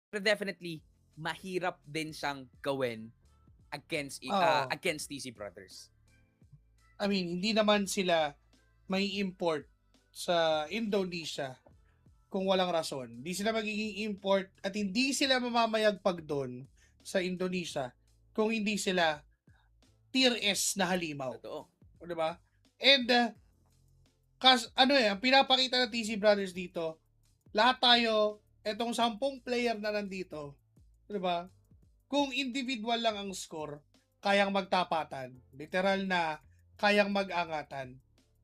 Pero definitely, mahirap din siyang gawin Oo. against TC Brothers. I mean, hindi naman sila may import sa Indonesia kung walang rason. Hindi sila magiging import at hindi sila mamamayagpag doon sa Indonesia kung hindi sila tier S na halimaw. Totoo. O, diba? And, ang pinapakita ng TC Brothers dito, lahat tayo, etong 10 player na nandito, diba? Kung individual lang ang score, kayang magtapatan. Literal na kayang mag-angatan.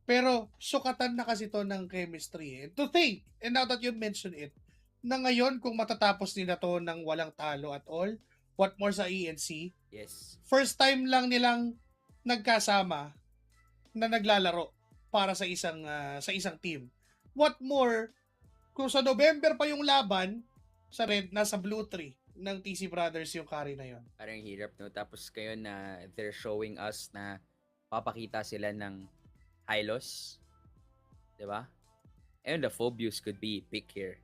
Pero sukatan na kasi to ng chemistry. To think, and now that you mention it, na ngayon kung matatapos nila to ng walang talo at all, what more sa ENC, Yes. first time lang nilang nagkasama na naglalaro para sa isang team. What more kung sa November pa yung laban, sa red, nasa blue 3 ng TC Brothers yung carry na yon. Parang hirap, no? Tapos kayo na they're showing us na papakita sila ng Hylos. Diba? And the Phobius could be pick here.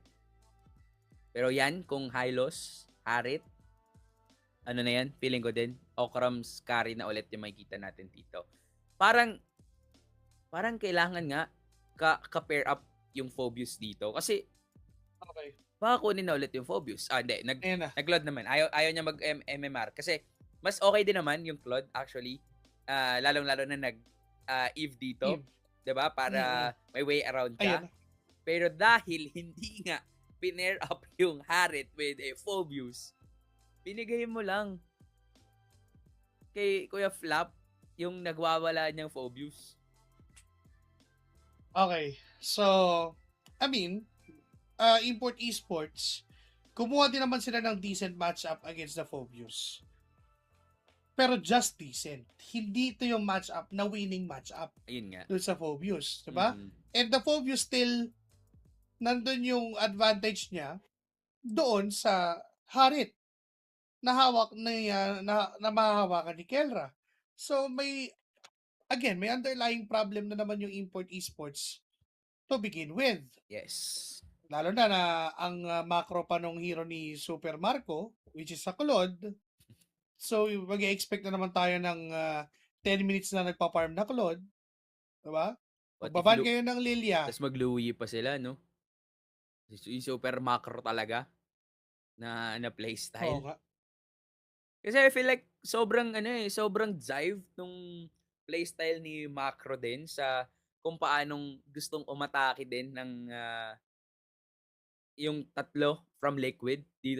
Pero yan, kung Hylos, Harit, ano na yan, feeling ko din, Okram's carry na ulit yung makikita natin dito. Parang kailangan nga ka-pair up yung Phobius dito. Kasi, Okay. baka kunin na ulit yung Phobius. Hindi. Ayan na. Nag-Claude naman. Ayaw niya mag-MMR. Kasi, mas okay din naman yung Claude, actually. Lalong-lalo na Eve dito. Eve. 'Di ba? Para may way around ka. Ayan. Pero dahil hindi nga pinair up yung Harit with a Phobius, binigay mo lang kay Kuya Flap yung nagwawala niyang Phobius. Okay. So, I mean, Import Esports, kumuha din naman sila ng decent matchup against the Phobius. Pero just decent. Hindi ito yung matchup na winning matchup. Ayun nga. Doon sa Phobius. Diba? Mm-hmm. And the Phobius still, nandun yung advantage niya doon sa Harit na hawak na mahahawakan ni Kelra. So may underlying problem na naman yung Import Esports to begin with. Yes. Lalo na ang macro pa nung hero ni Super Marco, which is sa Claude. So mag-expect na naman tayo ng 10 minutes na nagpa-farm na Claude. Diba? Magbaban kayo ng Lilia. Tapos mag-Louie pa sila, no? Yung super macro talaga na playstyle. Oo nga. Kasi I feel like sobrang jive nung playstyle ni Macro din sa kung paanong gustong umatake din ng yung tatlo from Liquid dito